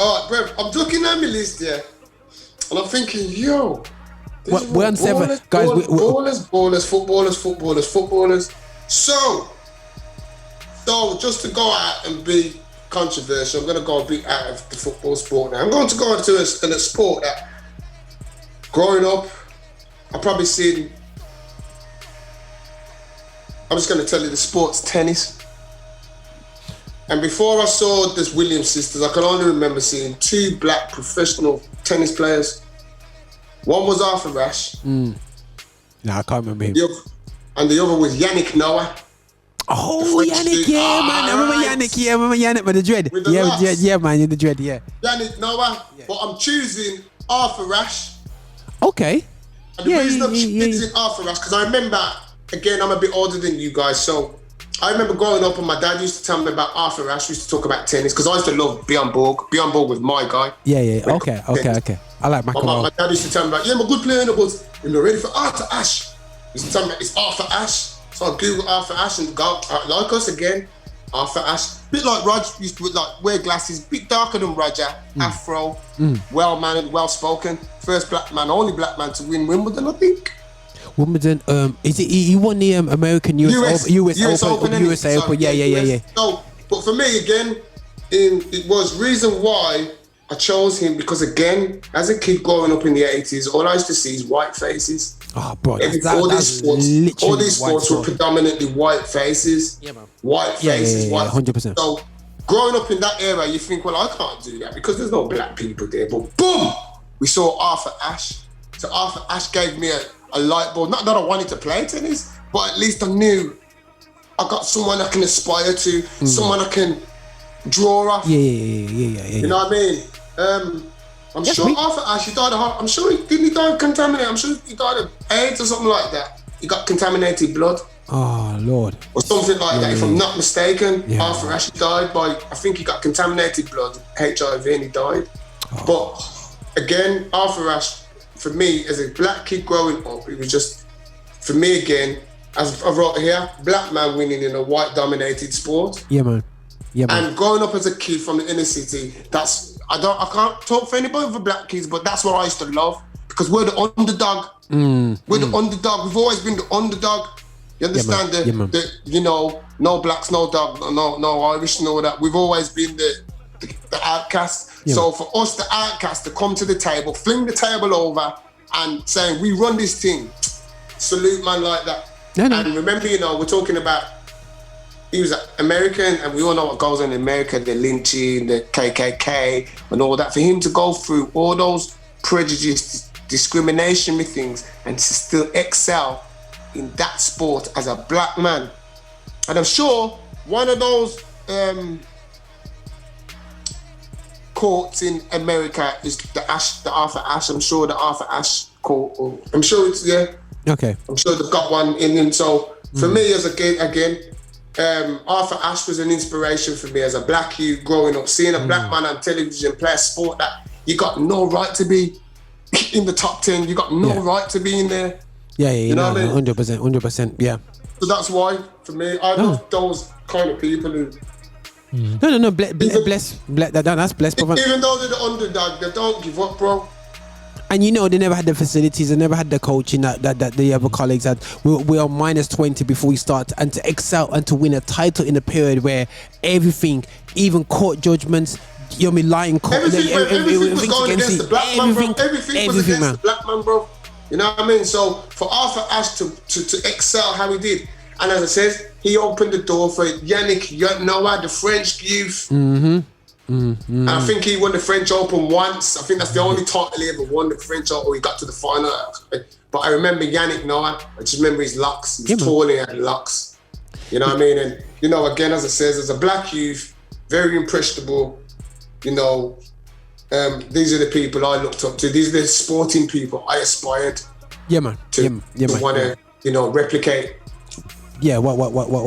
Alright, bro, I'm looking at my list here, and I'm thinking, yo, we're on 7, guys. Footballers. So just to go out and be controversial, I'm going to go a bit out of the football sport now. I'm going to go into a sport that, growing up, I've probably seen. I'm just going to tell you the sport's tennis. And before I saw the Williams sisters, I can only remember seeing 2 black professional tennis players. One was Arthur Ashe. No, I can't remember him. And the other was Yannick Noah. Oh, Yannick, man. I remember Yannick with the dread. With the man, the dread, yeah. Yannick Noah, but I'm choosing Arthur Ashe. Okay. And the reason I'm choosing Arthur Ashe, because I remember, again, I'm a bit older than you guys, so I remember growing up and my dad used to tell me about Arthur Ashe. We used to talk about tennis because I used to love Bjorn Borg. Bjorn Borg was my guy. Yeah. Okay. I like McEnroe. My dad used to tell me about, I'm a good player, but you're not ready for Arthur Ashe. He used to tell me it's Arthur Ashe. So I Google Arthur Ashe and go, like us again, Arthur Ashe. Bit like Roger, used to wear glasses, bit darker than Roger, afro, well-mannered, well-spoken. First black man, only black man to win Wimbledon, I think. Wimbledon, is it? He won the American US Open. Yeah. So, but for me again, it was reason why I chose him because again, as a kid growing up in the 80s, all I used to see is white faces. Oh, bro, all these sports were predominantly white faces. Yeah, man. White faces, yeah, 100%. So, growing up in that era, you think, well, I can't do that because there's no black people there. But boom, we saw Arthur Ashe. So Arthur Ashe gave me a light bulb. Not that I wanted to play tennis, but at least I knew I got someone I can aspire to, someone I can draw off. Yeah. You know what I mean? I'm sure Arthur Ashe, he died of heart. I'm sure didn't he die of contaminated? I'm sure he died of AIDS or something like that. He got contaminated blood. Oh Lord. Or something like that, if I'm not mistaken. Arthur Ashe died by, I think he got contaminated blood, HIV, and he died. But again, Arthur Ashe, for me, as a black kid growing up, it was just, for me again, as I wrote here, black man winning in a white dominated sport. Yeah, man. And growing up as a kid from the inner city, I can't talk for anybody for black kids, but that's what I used to love because we're the underdog. We're the underdog. We've always been the underdog. You understand? No blacks, no dog, no Irish, no that. We've always been the outcast. Yeah. So for us, the outcast, to come to the table, fling the table over and saying, we run this thing, salute man like that. No. And remember, we're talking about, he was American, and we all know what goes on in America, the lynching, the KKK, and all that. For him to go through all those prejudice, discriminatory things, and to still excel in that sport as a black man. And I'm sure one of those courts in America is the Arthur Ashe. I'm sure the Arthur Ashe court. I'm sure it's, Okay. I'm sure they've got one in. So for me, as again, Arthur Ashe was an inspiration for me as a black youth growing up, seeing a black man on television play a sport that you got no right to be in the top 10. You got no right to be in there. You know what I mean? 100%, yeah. So that's why, for me, I love those kind of people who... No, bless, that's blessed. Even though they're the underdog, they don't give up, bro. And they never had the facilities, they never had the coaching that the other colleagues had. We are minus 20 before we start, and to excel and to win a title in a period where everything, even court judgments, lying court, everything was going against the black man, bro. Everything was against the black man, bro. You know what I mean? So for Arthur Ashe to excel how he did, and as I said, he opened the door for Yannick Noah, the French youth. And I think he won the French Open once. I think that's the only title he ever won, the French Open. He got to the final. But I remember Yannick Noah. I just remember his locks. He was tall and he had locks. You know what I mean? And, again, as I said, as a black youth, very impressionable, these are the people I looked up to. These are the sporting people I aspired to want to, replicate. Yeah, what